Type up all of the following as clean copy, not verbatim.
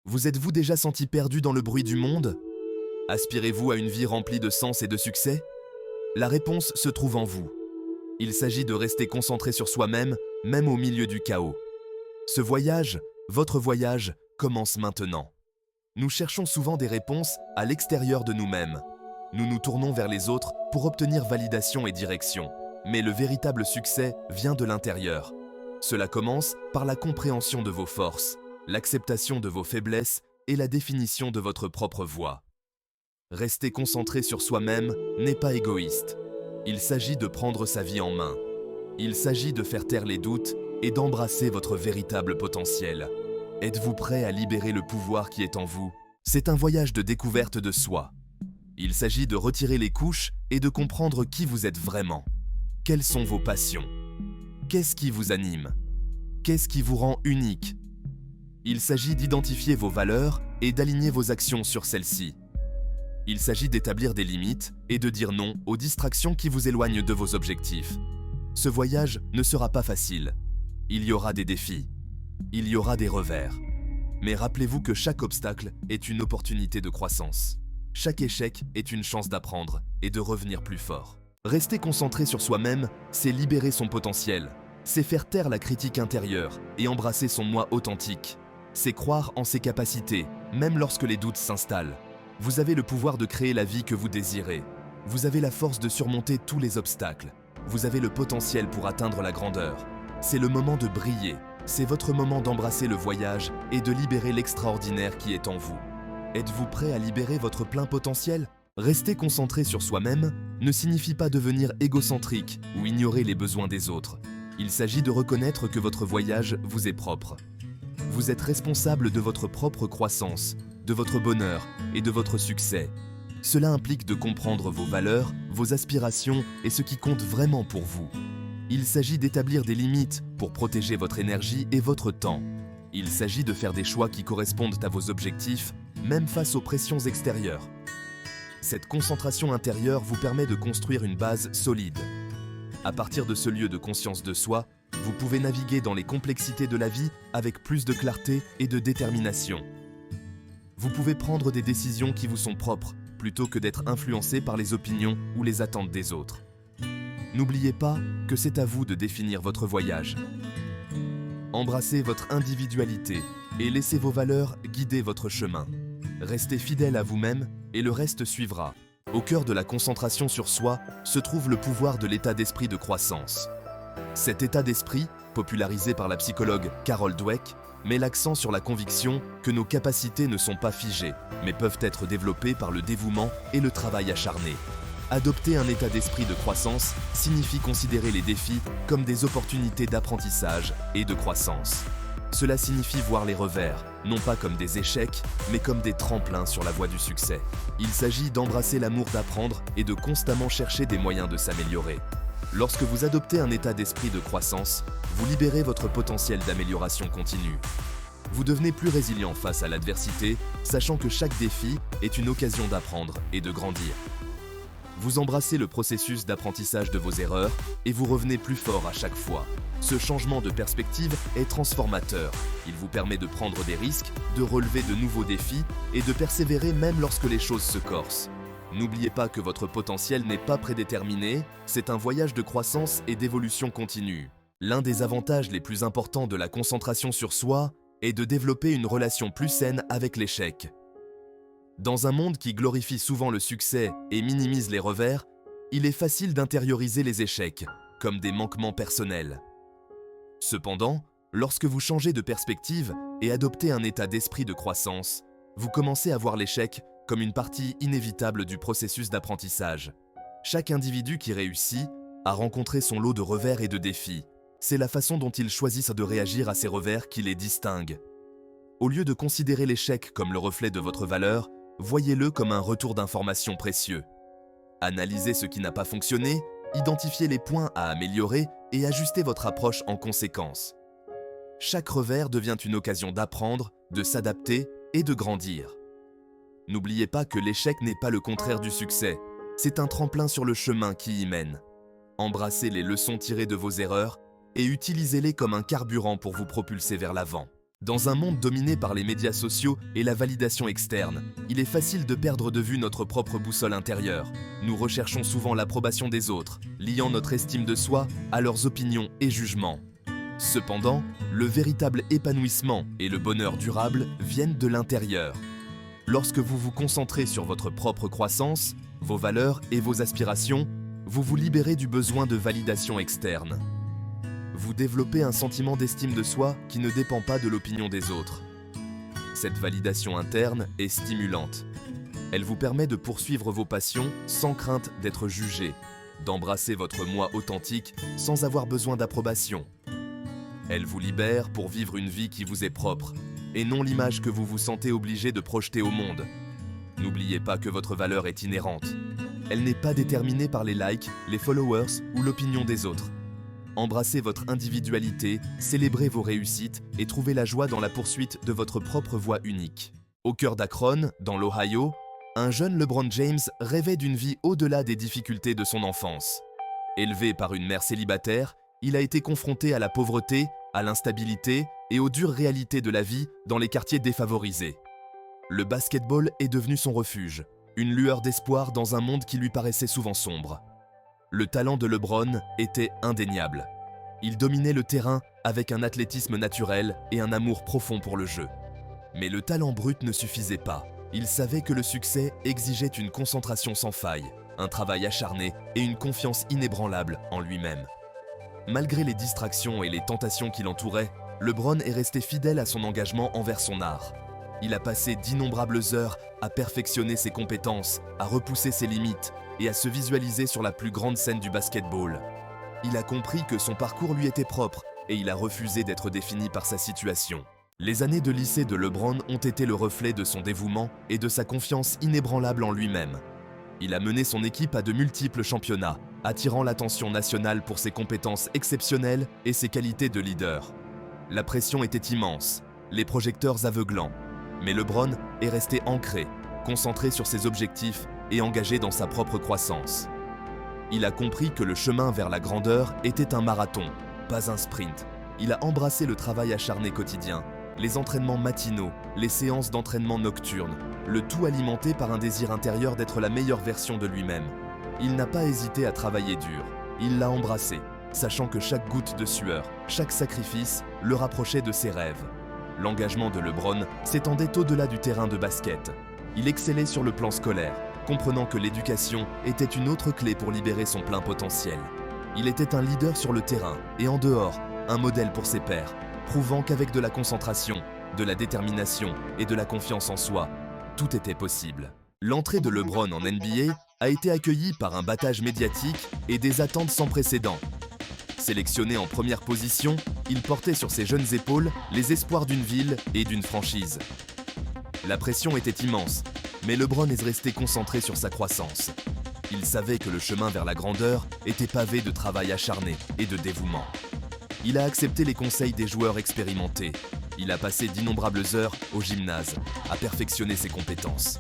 Vous êtes-vous déjà senti perdu dans le bruit du monde? Aspirez-vous à une vie remplie de sens et de succès? La réponse se trouve en vous. Il s'agit de rester concentré sur soi-même, même au milieu du chaos. Ce voyage, votre voyage, commence maintenant. Nous cherchons souvent des réponses à l'extérieur de nous-mêmes. Nous nous tournons vers les autres pour obtenir validation et direction. Mais le véritable succès vient de l'intérieur. Cela commence par la compréhension de vos forces, l'acceptation de vos faiblesses et la définition de votre propre voie. Rester concentré sur soi-même n'est pas égoïste. Il s'agit de prendre sa vie en main. Il s'agit de faire taire les doutes et d'embrasser votre véritable potentiel. Êtes-vous prêt à libérer le pouvoir qui est en vous? C'est un voyage de découverte de soi. Il s'agit de retirer les couches et de comprendre qui vous êtes vraiment. Quelles sont vos passions? Qu'est-ce qui vous anime? Qu'est-ce qui vous rend unique? Il s'agit d'identifier vos valeurs et d'aligner vos actions sur celles-ci. Il s'agit d'établir des limites et de dire non aux distractions qui vous éloignent de vos objectifs. Ce voyage ne sera pas facile. Il y aura des défis. Il y aura des revers. Mais rappelez-vous que chaque obstacle est une opportunité de croissance. Chaque échec est une chance d'apprendre et de revenir plus fort. Rester concentré sur soi-même, c'est libérer son potentiel. C'est faire taire la critique intérieure et embrasser son moi authentique. C'est croire en ses capacités, même lorsque les doutes s'installent. Vous avez le pouvoir de créer la vie que vous désirez. Vous avez la force de surmonter tous les obstacles. Vous avez le potentiel pour atteindre la grandeur. C'est le moment de briller. C'est votre moment d'embrasser le voyage et de libérer l'extraordinaire qui est en vous. Êtes-vous prêt à libérer votre plein potentiel? Rester concentré sur soi-même ne signifie pas devenir égocentrique ou ignorer les besoins des autres. Il s'agit de reconnaître que votre voyage vous est propre. Vous êtes responsable de votre propre croissance, de votre bonheur et de votre succès. Cela implique de comprendre vos valeurs, vos aspirations et ce qui compte vraiment pour vous. Il s'agit d'établir des limites pour protéger votre énergie et votre temps. Il s'agit de faire des choix qui correspondent à vos objectifs, même face aux pressions extérieures. Cette concentration intérieure vous permet de construire une base solide. À partir de ce lieu de conscience de soi, vous pouvez naviguer dans les complexités de la vie avec plus de clarté et de détermination. Vous pouvez prendre des décisions qui vous sont propres, plutôt que d'être influencé par les opinions ou les attentes des autres. N'oubliez pas que c'est à vous de définir votre voyage. Embrassez votre individualité et laissez vos valeurs guider votre chemin. Restez fidèle à vous-même et le reste suivra. Au cœur de la concentration sur soi se trouve le pouvoir de l'état d'esprit de croissance. Cet état d'esprit, popularisé par la psychologue Carol Dweck, met l'accent sur la conviction que nos capacités ne sont pas figées, mais peuvent être développées par le dévouement et le travail acharné. Adopter un état d'esprit de croissance signifie considérer les défis comme des opportunités d'apprentissage et de croissance. Cela signifie voir les revers, non pas comme des échecs, mais comme des tremplins sur la voie du succès. Il s'agit d'embrasser l'amour d'apprendre et de constamment chercher des moyens de s'améliorer. Lorsque vous adoptez un état d'esprit de croissance, vous libérez votre potentiel d'amélioration continue. Vous devenez plus résilient face à l'adversité, sachant que chaque défi est une occasion d'apprendre et de grandir. Vous embrassez le processus d'apprentissage de vos erreurs et vous revenez plus fort à chaque fois. Ce changement de perspective est transformateur. Il vous permet de prendre des risques, de relever de nouveaux défis et de persévérer même lorsque les choses se corsent. N'oubliez pas que votre potentiel n'est pas prédéterminé, c'est un voyage de croissance et d'évolution continue. L'un des avantages les plus importants de la concentration sur soi est de développer une relation plus saine avec l'échec. Dans un monde qui glorifie souvent le succès et minimise les revers, il est facile d'intérioriser les échecs, comme des manquements personnels. Cependant, lorsque vous changez de perspective et adoptez un état d'esprit de croissance, vous commencez à voir l'échec comme une partie inévitable du processus d'apprentissage. Chaque individu qui réussit a rencontré son lot de revers et de défis. C'est la façon dont ils choisissent de réagir à ces revers qui les distingue. Au lieu de considérer l'échec comme le reflet de votre valeur, voyez-le comme un retour d'informations précieux. Analysez ce qui n'a pas fonctionné, identifiez les points à améliorer et ajustez votre approche en conséquence. Chaque revers devient une occasion d'apprendre, de s'adapter et de grandir. N'oubliez pas que l'échec n'est pas le contraire du succès, c'est un tremplin sur le chemin qui y mène. Embrassez les leçons tirées de vos erreurs et utilisez-les comme un carburant pour vous propulser vers l'avant. Dans un monde dominé par les médias sociaux et la validation externe, il est facile de perdre de vue notre propre boussole intérieure. Nous recherchons souvent l'approbation des autres, liant notre estime de soi à leurs opinions et jugements. Cependant, le véritable épanouissement et le bonheur durable viennent de l'intérieur. Lorsque vous vous concentrez sur votre propre croissance, vos valeurs et vos aspirations, vous vous libérez du besoin de validation externe. Vous développez un sentiment d'estime de soi qui ne dépend pas de l'opinion des autres. Cette validation interne est stimulante. Elle vous permet de poursuivre vos passions sans crainte d'être jugé, d'embrasser votre moi authentique sans avoir besoin d'approbation. Elle vous libère pour vivre une vie qui vous est propre, et non l'image que vous vous sentez obligé de projeter au monde. N'oubliez pas que votre valeur est inhérente. Elle n'est pas déterminée par les likes, les followers ou l'opinion des autres. Embrassez votre individualité, célébrez vos réussites et trouvez la joie dans la poursuite de votre propre voie unique. Au cœur d'Akron, dans l'Ohio, un jeune LeBron James rêvait d'une vie au-delà des difficultés de son enfance. Élevé par une mère célibataire, il a été confronté à la pauvreté, à l'instabilité et aux dures réalités de la vie dans les quartiers défavorisés. Le basketball est devenu son refuge, une lueur d'espoir dans un monde qui lui paraissait souvent sombre. Le talent de LeBron était indéniable. Il dominait le terrain avec un athlétisme naturel et un amour profond pour le jeu. Mais le talent brut ne suffisait pas. Il savait que le succès exigeait une concentration sans faille, un travail acharné et une confiance inébranlable en lui-même. Malgré les distractions et les tentations qui l'entouraient, LeBron est resté fidèle à son engagement envers son art. Il a passé d'innombrables heures à perfectionner ses compétences, à repousser ses limites et à se visualiser sur la plus grande scène du basketball. Il a compris que son parcours lui était propre et il a refusé d'être défini par sa situation. Les années de lycée de LeBron ont été le reflet de son dévouement et de sa confiance inébranlable en lui-même. Il a mené son équipe à de multiples championnats, attirant l'attention nationale pour ses compétences exceptionnelles et ses qualités de leader. La pression était immense, les projecteurs aveuglants. Mais LeBron est resté ancré, concentré sur ses objectifs et engagé dans sa propre croissance. Il a compris que le chemin vers la grandeur était un marathon, pas un sprint. Il a embrassé le travail acharné quotidien, les entraînements matinaux, les séances d'entraînement nocturnes, le tout alimenté par un désir intérieur d'être la meilleure version de lui-même. Il n'a pas hésité à travailler dur, il l'a embrassé, sachant que chaque goutte de sueur, chaque sacrifice le rapprochait de ses rêves. L'engagement de LeBron s'étendait au-delà du terrain de basket. Il excellait sur le plan scolaire, comprenant que l'éducation était une autre clé pour libérer son plein potentiel. Il était un leader sur le terrain et en dehors, un modèle pour ses pairs, prouvant qu'avec de la concentration, de la détermination et de la confiance en soi, tout était possible. L'entrée de LeBron en NBA a été accueillie par un battage médiatique et des attentes sans précédent. Sélectionné en première position, il portait sur ses jeunes épaules les espoirs d'une ville et d'une franchise. La pression était immense, mais LeBron est resté concentré sur sa croissance. Il savait que le chemin vers la grandeur était pavé de travail acharné et de dévouement. Il a accepté les conseils des joueurs expérimentés. Il a passé d'innombrables heures au gymnase, à perfectionner ses compétences.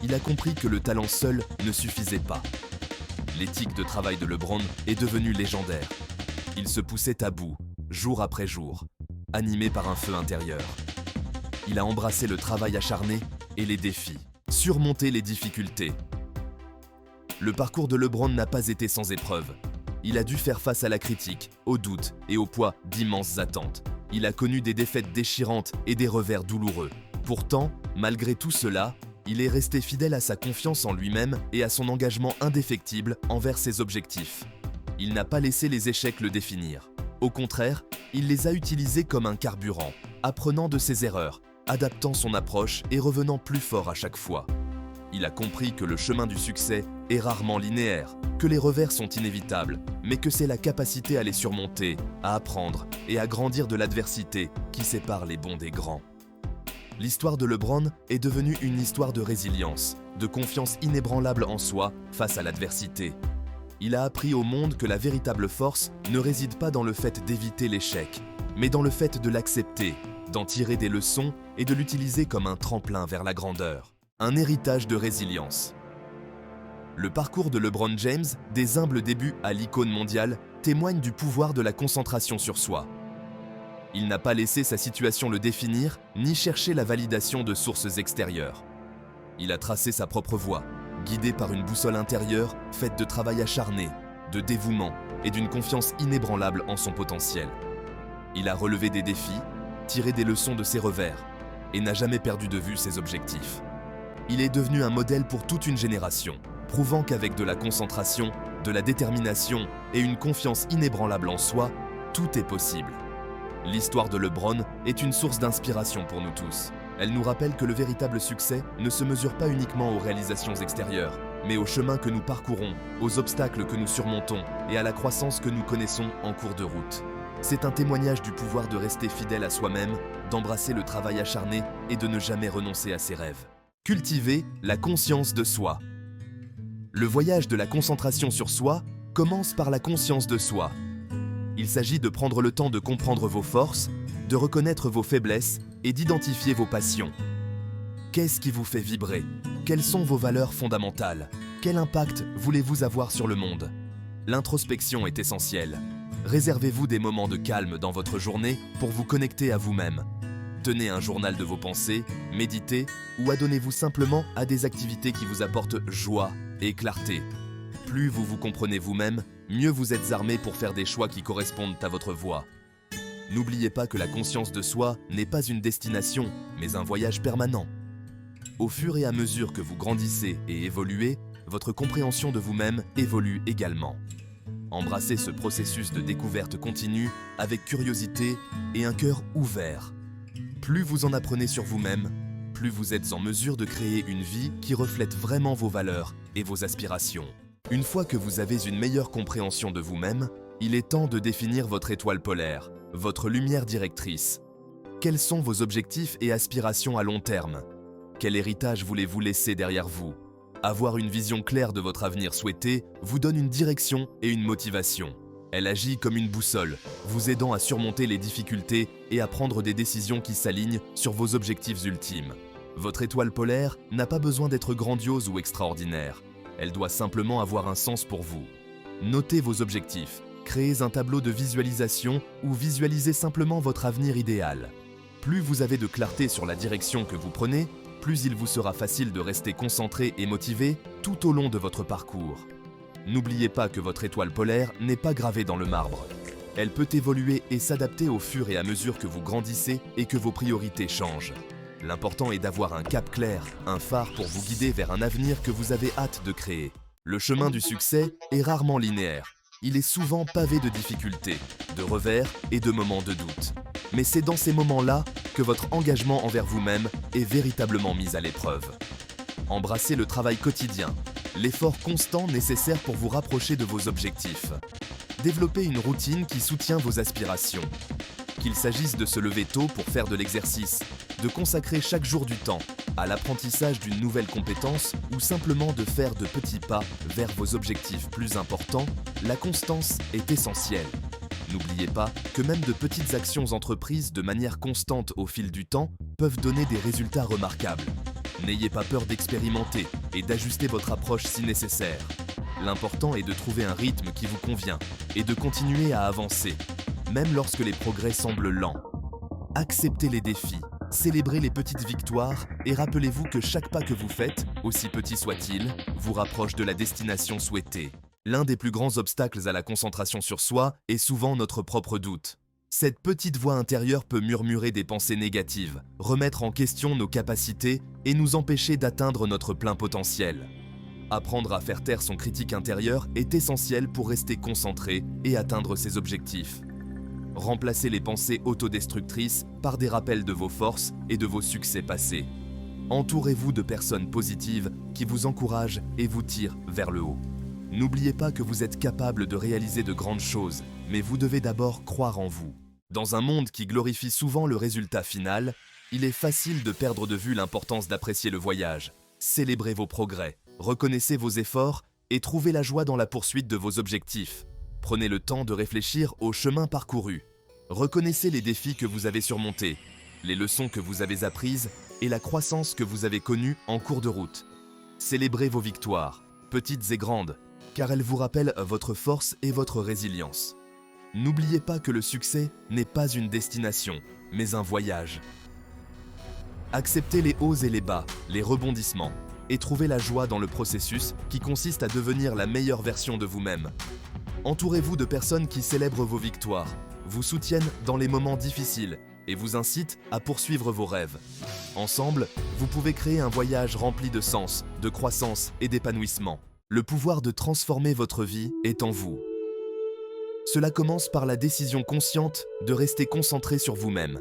Il a compris que le talent seul ne suffisait pas. L'éthique de travail de LeBron est devenue légendaire. Il se poussait à bout, jour après jour, animé par un feu intérieur. Il a embrassé le travail acharné et les défis, surmonté les difficultés. Le parcours de LeBron n'a pas été sans épreuve. Il a dû faire face à la critique, aux doutes et au poids d'immenses attentes. Il a connu des défaites déchirantes et des revers douloureux. Pourtant, malgré tout cela, il est resté fidèle à sa confiance en lui-même et à son engagement indéfectible envers ses objectifs. Il n'a pas laissé les échecs le définir. Au contraire, il les a utilisés comme un carburant, apprenant de ses erreurs, adaptant son approche et revenant plus fort à chaque fois. Il a compris que le chemin du succès est rarement linéaire, que les revers sont inévitables, mais que c'est la capacité à les surmonter, à apprendre et à grandir de l'adversité qui sépare les bons des grands. L'histoire de LeBron est devenue une histoire de résilience, de confiance inébranlable en soi face à l'adversité. Il a appris au monde que la véritable force ne réside pas dans le fait d'éviter l'échec, mais dans le fait de l'accepter, d'en tirer des leçons et de l'utiliser comme un tremplin vers la grandeur. Un héritage de résilience. Le parcours de LeBron James, des humbles débuts à l'icône mondiale, témoigne du pouvoir de la concentration sur soi. Il n'a pas laissé sa situation le définir, ni cherché la validation de sources extérieures. Il a tracé sa propre voie, guidé par une boussole intérieure faite de travail acharné, de dévouement et d'une confiance inébranlable en son potentiel. Il a relevé des défis, tiré des leçons de ses revers et n'a jamais perdu de vue ses objectifs. Il est devenu un modèle pour toute une génération, prouvant qu'avec de la concentration, de la détermination et une confiance inébranlable en soi, tout est possible. L'histoire de LeBron est une source d'inspiration pour nous tous. Elle nous rappelle que le véritable succès ne se mesure pas uniquement aux réalisations extérieures, mais au chemin que nous parcourons, aux obstacles que nous surmontons et à la croissance que nous connaissons en cours de route. C'est un témoignage du pouvoir de rester fidèle à soi-même, d'embrasser le travail acharné et de ne jamais renoncer à ses rêves. Cultiver la conscience de soi. Le voyage de la concentration sur soi commence par la conscience de soi. Il s'agit de prendre le temps de comprendre vos forces, de reconnaître vos faiblesses et d'identifier vos passions. Qu'est-ce qui vous fait vibrer? Quelles sont vos valeurs fondamentales? Quel impact voulez-vous avoir sur le monde? L'introspection est essentielle. Réservez-vous des moments de calme dans votre journée pour vous connecter à vous-même. Tenez un journal de vos pensées, méditez ou adonnez-vous simplement à des activités qui vous apportent joie et clarté. Plus vous vous comprenez vous-même, mieux vous êtes armé pour faire des choix qui correspondent à votre voie. N'oubliez pas que la conscience de soi n'est pas une destination, mais un voyage permanent. Au fur et à mesure que vous grandissez et évoluez, votre compréhension de vous-même évolue également. Embrassez ce processus de découverte continue avec curiosité et un cœur ouvert. Plus vous en apprenez sur vous-même, plus vous êtes en mesure de créer une vie qui reflète vraiment vos valeurs et vos aspirations. Une fois que vous avez une meilleure compréhension de vous-même, il est temps de définir votre étoile polaire, votre lumière directrice. Quels sont vos objectifs et aspirations à long terme? Quel héritage voulez-vous laisser derrière vous? Avoir une vision claire de votre avenir souhaité vous donne une direction et une motivation. Elle agit comme une boussole, vous aidant à surmonter les difficultés et à prendre des décisions qui s'alignent sur vos objectifs ultimes. Votre étoile polaire n'a pas besoin d'être grandiose ou extraordinaire. Elle doit simplement avoir un sens pour vous. Notez vos objectifs, créez un tableau de visualisation ou visualisez simplement votre avenir idéal. Plus vous avez de clarté sur la direction que vous prenez, plus il vous sera facile de rester concentré et motivé tout au long de votre parcours. N'oubliez pas que votre étoile polaire n'est pas gravée dans le marbre. Elle peut évoluer et s'adapter au fur et à mesure que vous grandissez et que vos priorités changent. L'important est d'avoir un cap clair, un phare pour vous guider vers un avenir que vous avez hâte de créer. Le chemin du succès est rarement linéaire. Il est souvent pavé de difficultés, de revers et de moments de doute. Mais c'est dans ces moments-là que votre engagement envers vous-même est véritablement mis à l'épreuve. Embrassez le travail quotidien, l'effort constant nécessaire pour vous rapprocher de vos objectifs. Développez une routine qui soutient vos aspirations. Qu'il s'agisse de se lever tôt pour faire de l'exercice, de consacrer chaque jour du temps à l'apprentissage d'une nouvelle compétence ou simplement de faire de petits pas vers vos objectifs plus importants, la constance est essentielle. N'oubliez pas que même de petites actions entreprises de manière constante au fil du temps peuvent donner des résultats remarquables. N'ayez pas peur d'expérimenter et d'ajuster votre approche si nécessaire. L'important est de trouver un rythme qui vous convient et de continuer à avancer, même lorsque les progrès semblent lents. Acceptez les défis, célébrez les petites victoires et rappelez-vous que chaque pas que vous faites, aussi petit soit-il, vous rapproche de la destination souhaitée. L'un des plus grands obstacles à la concentration sur soi est souvent notre propre doute. Cette petite voix intérieure peut murmurer des pensées négatives, remettre en question nos capacités et nous empêcher d'atteindre notre plein potentiel. Apprendre à faire taire son critique intérieur est essentiel pour rester concentré et atteindre ses objectifs. Remplacez les pensées autodestructrices par des rappels de vos forces et de vos succès passés. Entourez-vous de personnes positives qui vous encouragent et vous tirent vers le haut. N'oubliez pas que vous êtes capable de réaliser de grandes choses, mais vous devez d'abord croire en vous. Dans un monde qui glorifie souvent le résultat final, il est facile de perdre de vue l'importance d'apprécier le voyage. Célébrez vos progrès, reconnaissez vos efforts et trouvez la joie dans la poursuite de vos objectifs. Prenez le temps de réfléchir au chemin parcouru. Reconnaissez les défis que vous avez surmontés, les leçons que vous avez apprises et la croissance que vous avez connue en cours de route. Célébrez vos victoires, petites et grandes, car elles vous rappellent votre force et votre résilience. N'oubliez pas que le succès n'est pas une destination, mais un voyage. Acceptez les hauts et les bas, les rebondissements, et trouvez la joie dans le processus qui consiste à devenir la meilleure version de vous-même. Entourez-vous de personnes qui célèbrent vos victoires, vous soutiennent dans les moments difficiles et vous incitent à poursuivre vos rêves. Ensemble, vous pouvez créer un voyage rempli de sens, de croissance et d'épanouissement. Le pouvoir de transformer votre vie est en vous. Cela commence par la décision consciente de rester concentré sur vous-même,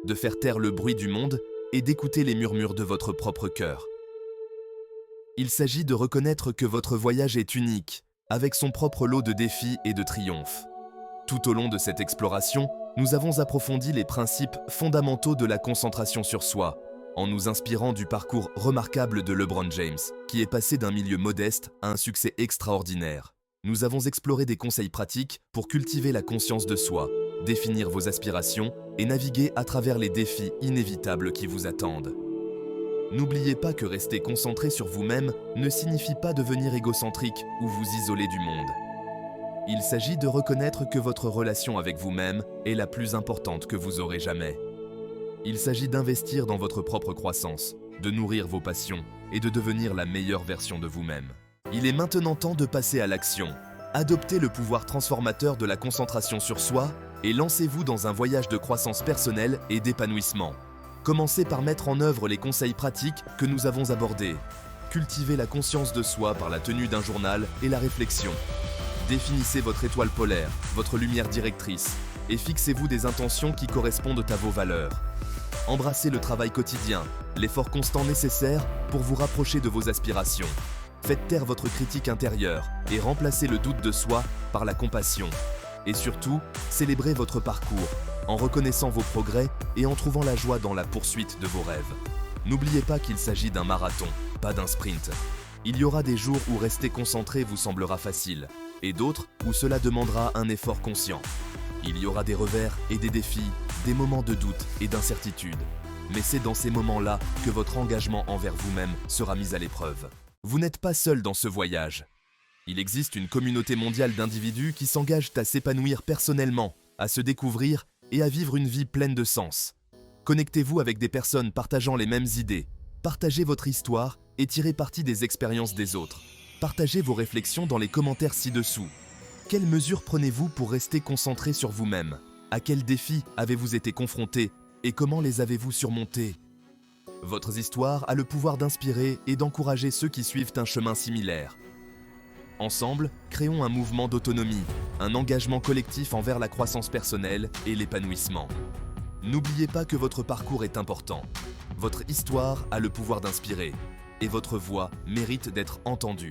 de faire taire le bruit du monde et d'écouter les murmures de votre propre cœur. Il s'agit de reconnaître que votre voyage est unique, avec son propre lot de défis et de triomphes. Tout au long de cette exploration, nous avons approfondi les principes fondamentaux de la concentration sur soi, en nous inspirant du parcours remarquable de LeBron James, qui est passé d'un milieu modeste à un succès extraordinaire. Nous avons exploré des conseils pratiques pour cultiver la conscience de soi, définir vos aspirations et naviguer à travers les défis inévitables qui vous attendent. N'oubliez pas que rester concentré sur vous-même ne signifie pas devenir égocentrique ou vous isoler du monde. Il s'agit de reconnaître que votre relation avec vous-même est la plus importante que vous aurez jamais. Il s'agit d'investir dans votre propre croissance, de nourrir vos passions et de devenir la meilleure version de vous-même. Il est maintenant temps de passer à l'action. Adoptez le pouvoir transformateur de la concentration sur soi et lancez-vous dans un voyage de croissance personnelle et d'épanouissement. Commencez par mettre en œuvre les conseils pratiques que nous avons abordés. Cultivez la conscience de soi par la tenue d'un journal et la réflexion. Définissez votre étoile polaire, votre lumière directrice, et fixez-vous des intentions qui correspondent à vos valeurs. Embrassez le travail quotidien, l'effort constant nécessaire pour vous rapprocher de vos aspirations. Faites taire votre critique intérieure et remplacez le doute de soi par la compassion. Et surtout, célébrez votre parcours en reconnaissant vos progrès et en trouvant la joie dans la poursuite de vos rêves. N'oubliez pas qu'il s'agit d'un marathon, pas d'un sprint. Il y aura des jours où rester concentré vous semblera facile, et d'autres où cela demandera un effort conscient. Il y aura des revers et des défis, des moments de doute et d'incertitude. Mais c'est dans ces moments-là que votre engagement envers vous-même sera mis à l'épreuve. Vous n'êtes pas seul dans ce voyage. Il existe une communauté mondiale d'individus qui s'engagent à s'épanouir personnellement, à se découvrir et à vivre une vie pleine de sens. Connectez-vous avec des personnes partageant les mêmes idées. Partagez votre histoire et tirez parti des expériences des autres. Partagez vos réflexions dans les commentaires ci-dessous. Quelles mesures prenez-vous pour rester concentré sur vous-même? À quels défis avez-vous été confronté et comment les avez-vous surmontés? Votre histoire a le pouvoir d'inspirer et d'encourager ceux qui suivent un chemin similaire. Ensemble, créons un mouvement d'autonomie, un engagement collectif envers la croissance personnelle et l'épanouissement. N'oubliez pas que votre parcours est important. Votre histoire a le pouvoir d'inspirer et votre voix mérite d'être entendue.